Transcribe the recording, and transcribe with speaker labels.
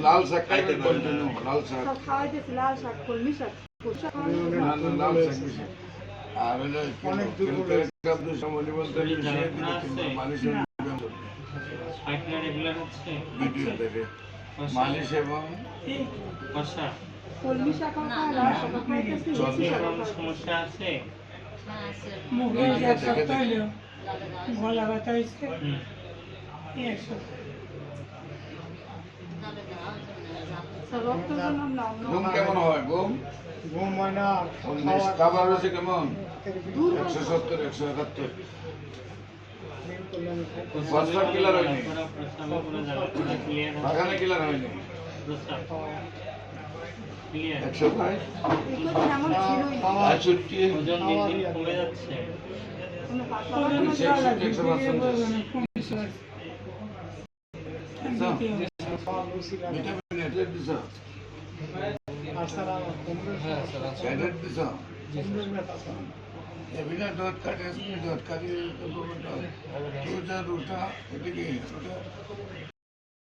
Speaker 1: লাল শাক খাইতে কন্টিনিউ লাল শাক
Speaker 2: খাওয়াইতেছি, লাল শাক, কলমি শাক,
Speaker 1: লাল শাক বেশি। আর অনেক সময় বলতে মানুষের ভিডিও দেখে মালিশ এবং
Speaker 2: কলমি শাক লাল শাক খাইতেছি।
Speaker 3: সমস্যা আছে,
Speaker 4: গলা ব্যথা হয়েছে।
Speaker 2: রক্ত জন্ম না
Speaker 1: ঘুম কেমন হয়? ঘুম
Speaker 4: ঘুম হয় না,
Speaker 1: খাবার হয়েছে কেমন? 170 171 ফসফেট কিলার হয়নি, বাগানে কিলার হয়নি, 122
Speaker 2: এমন ছিলই না।
Speaker 1: 65
Speaker 3: ওজন দিন দিন কমে যাচ্ছে।
Speaker 2: কোনো পাতলা
Speaker 1: ভিটামিন এটের দিছ, এটের দিছ, এবিনা ডট কাটে ডট কাটে, তুই যা রুটা এটা কি